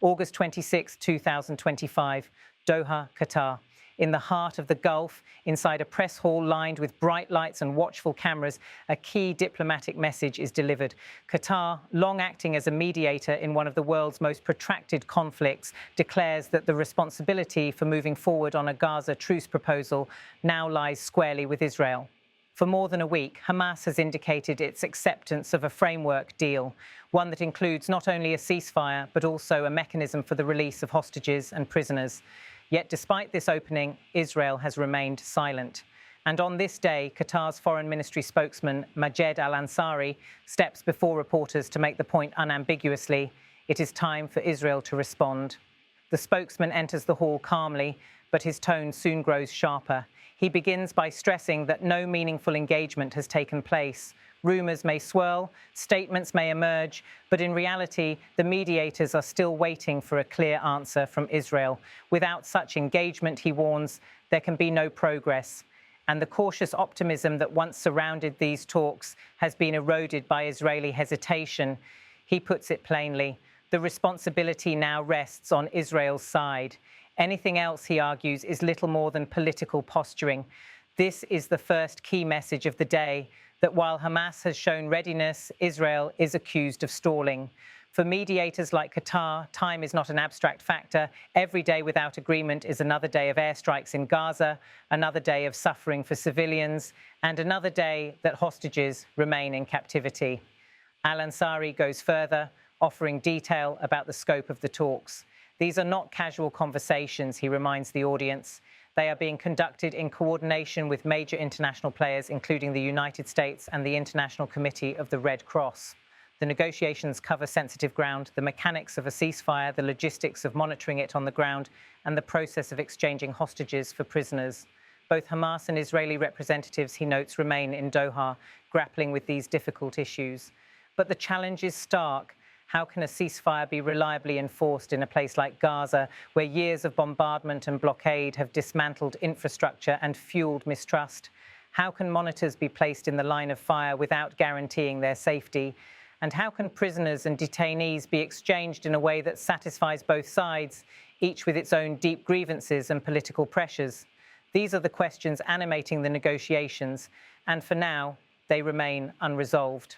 August 26, 2025, Doha, Qatar. In the heart of the Gulf, inside a press hall lined with bright lights and watchful cameras, a key diplomatic message is delivered. Qatar, long acting as a mediator in one of the world's most protracted conflicts, declares that the responsibility for moving forward on a Gaza Truce proposal now lies squarely with Israel. For more than a week, Hamas has indicated its acceptance of a framework deal, one that includes not only a ceasefire, but also a mechanism for the release of hostages and prisoners. Yet despite this opening, Israel has remained silent. And on this day, Qatar's Foreign Ministry spokesman, Majed al-Ansari, steps before reporters to make the point unambiguously: it is time for Israel to respond. The spokesman enters the hall calmly, but his tone soon grows sharper. He begins by stressing that no meaningful engagement has taken place. Rumours may swirl, statements may emerge, but in reality, the mediators are still waiting for a clear answer from Israel. Without such engagement, he warns, there can be no progress. And the cautious optimism that once surrounded these talks has been eroded by Israeli hesitation. He puts it plainly: the responsibility now rests on Israel's side. Anything else, he argues, is little more than political posturing. This is the first key message of the day, that while Hamas has shown readiness, Israel is accused of stalling. For mediators like Qatar, time is not an abstract factor. Every day without agreement is another day of airstrikes in Gaza, another day of suffering for civilians, and another day that hostages remain in captivity. Al-Ansari goes further, offering detail about the scope of the talks. These are not casual conversations, he reminds the audience. They are being conducted in coordination with major international players, including the United States and the International Committee of the Red Cross. The negotiations cover sensitive ground, the mechanics of a ceasefire, the logistics of monitoring it on the ground, and the process of exchanging hostages for prisoners. Both Hamas and Israeli representatives, he notes, remain in Doha, grappling with these difficult issues. But the challenge is stark. How can a ceasefire be reliably enforced in a place like Gaza, where years of bombardment and blockade have dismantled infrastructure and fueled mistrust? How can monitors be placed in the line of fire without guaranteeing their safety? And how can prisoners and detainees be exchanged in a way that satisfies both sides, each with its own deep grievances and political pressures? These are the questions animating the negotiations, and for now, they remain unresolved.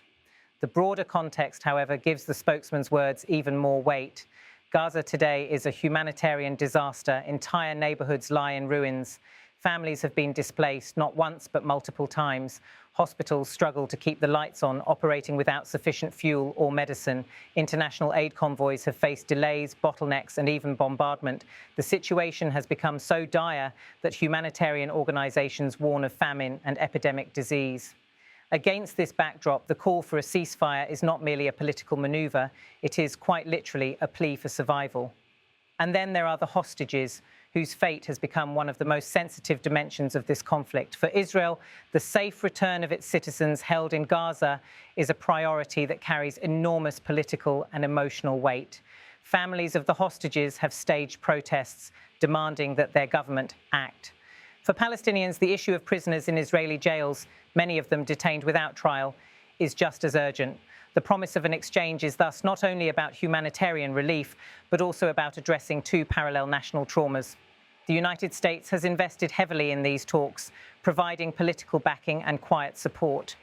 The broader context, however, gives the spokesman's words even more weight. Gaza today is a humanitarian disaster. Entire neighborhoods lie in ruins. Families have been displaced, not once, but multiple times. Hospitals struggle to keep the lights on, operating without sufficient fuel or medicine. International aid convoys have faced delays, bottlenecks, and even bombardment. The situation has become so dire that humanitarian organizations warn of famine and epidemic disease. Against this backdrop, the call for a ceasefire is not merely a political maneuver, it is quite literally a plea for survival. And then there are the hostages, whose fate has become one of the most sensitive dimensions of this conflict. For Israel, the safe return of its citizens held in Gaza is a priority that carries enormous political and emotional weight. Families of the hostages have staged protests demanding that their government act. For Palestinians, the issue of prisoners in Israeli jails, many of them detained without trial, is just as urgent. The promise of an exchange is thus not only about humanitarian relief, but also about addressing two parallel national traumas. The United States has invested heavily in these talks, providing political backing and quiet support.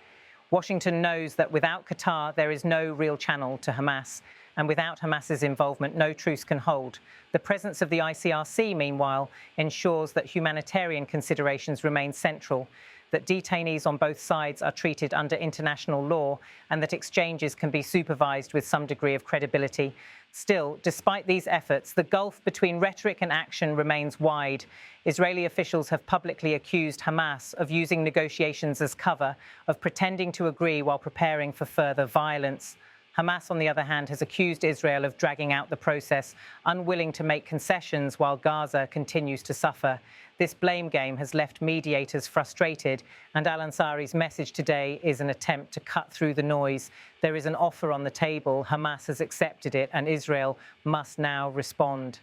Washington knows that without Qatar, there is no real channel to Hamas, and without Hamas's involvement, no truce can hold. The presence of the ICRC, meanwhile, ensures that humanitarian considerations remain central, that detainees on both sides are treated under international law, and that exchanges can be supervised with some degree of credibility. Still, despite these efforts, the gulf between rhetoric and action remains wide. Israeli officials have publicly accused Hamas of using negotiations as cover, of pretending to agree while preparing for further violence. Hamas, on the other hand, has accused Israel of dragging out the process, unwilling to make concessions while Gaza continues to suffer. This blame game has left mediators frustrated, and al-Ansari's message today is an attempt to cut through the noise. There is an offer on the table, Hamas has accepted it, and Israel must now respond.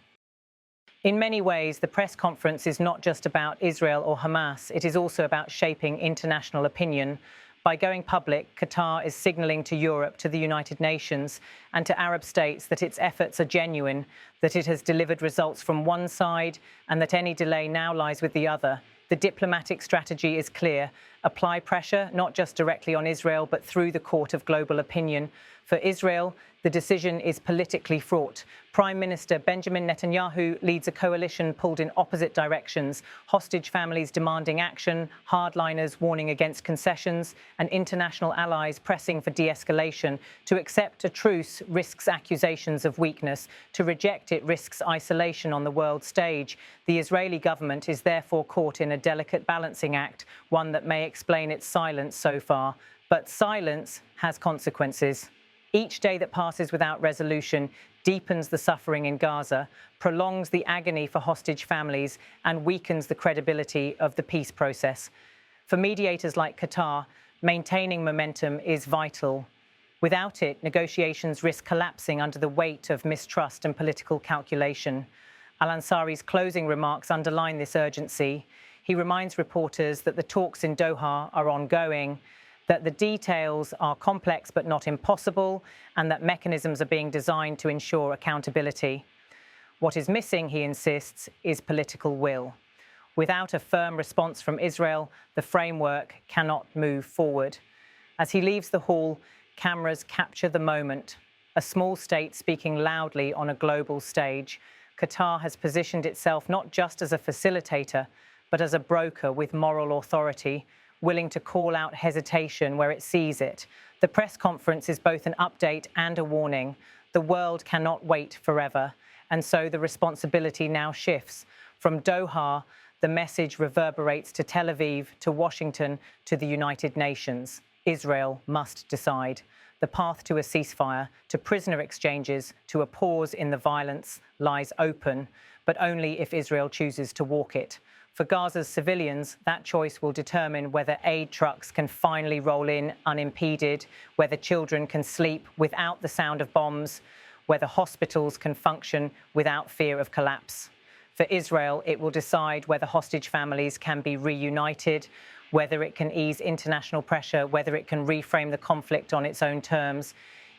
In many ways, the press conference is not just about Israel or Hamas. It is also about shaping international opinion. By going public, Qatar is signalling to Europe, to the United Nations, and to Arab states that its efforts are genuine, that it has delivered results from one side, and that any delay now lies with the other. The diplomatic strategy is clear. Apply pressure, not just directly on Israel, but through the court of global opinion. For Israel, the decision is politically fraught. Prime Minister Benjamin Netanyahu leads a coalition pulled in opposite directions, hostage families demanding action, hardliners warning against concessions, and international allies pressing for de-escalation. To accept a truce risks accusations of weakness. To reject it risks isolation on the world stage. The Israeli government is therefore caught in a delicate balancing act, one that may explain its silence so far. But silence has consequences. Each day that passes without resolution deepens the suffering in Gaza, prolongs the agony for hostage families, and weakens the credibility of the peace process. For mediators like Qatar, maintaining momentum is vital. Without it, negotiations risk collapsing under the weight of mistrust and political calculation. Al-Ansari's closing remarks underline this urgency. He reminds reporters that the talks in Doha are ongoing, that the details are complex but not impossible, and that mechanisms are being designed to ensure accountability. What is missing, he insists, is political will. Without a firm response from Israel, the framework cannot move forward. As he leaves the hall, cameras capture the moment. A small state speaking loudly on a global stage. Qatar has positioned itself not just as a facilitator, but as a broker with moral authority, willing to call out hesitation where it sees it. The press conference is both an update and a warning. The world cannot wait forever, and so the responsibility now shifts. From Doha, the message reverberates to Tel Aviv, to Washington, to the United Nations. Israel must decide. The path to a ceasefire, to prisoner exchanges, to a pause in the violence lies open, but only if Israel chooses to walk it. For Gaza's civilians, that choice will determine whether aid trucks can finally roll in unimpeded, whether children can sleep without the sound of bombs, whether hospitals can function without fear of collapse. For Israel, it will decide whether hostage families can be reunited, whether it can ease international pressure, whether it can reframe the conflict on its own terms.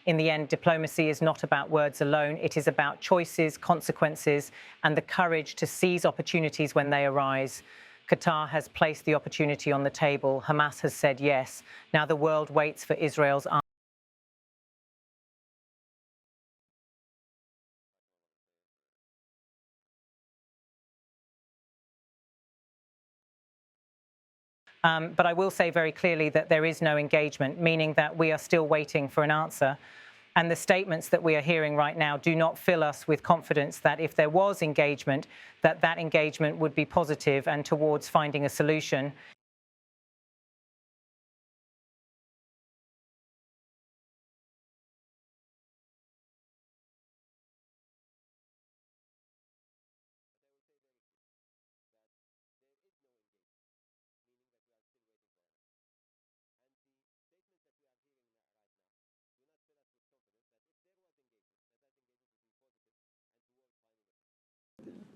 In the end, diplomacy is not about words alone. It is about choices, consequences, and the courage to seize opportunities when they arise. Qatar has placed the opportunity on the table. Hamas has said yes. Now the world waits for Israel's answer. But I will say very clearly that there is no engagement, meaning that we are still waiting for an answer. And the statements that we are hearing right now do not fill us with confidence that if there was engagement, that engagement would be positive and towards finding a solution.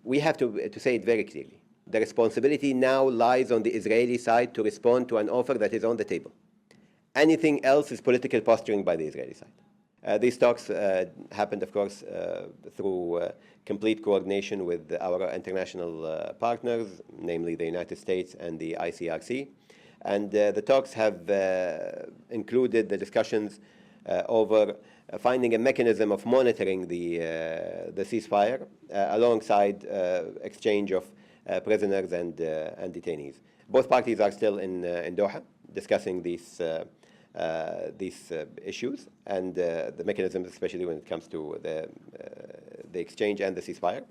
We have to say it very clearly. The responsibility now lies on the Israeli side to respond to an offer that is on the table. Anything else is political posturing by the Israeli side. These talks happened, of course, through complete coordination with our international partners, namely the United States and the ICRC. And the talks have included the discussions over finding a mechanism of monitoring the ceasefire alongside exchange of prisoners and detainees. Both parties are still in Doha discussing these issues and the mechanisms, especially when it comes to the exchange and the ceasefire.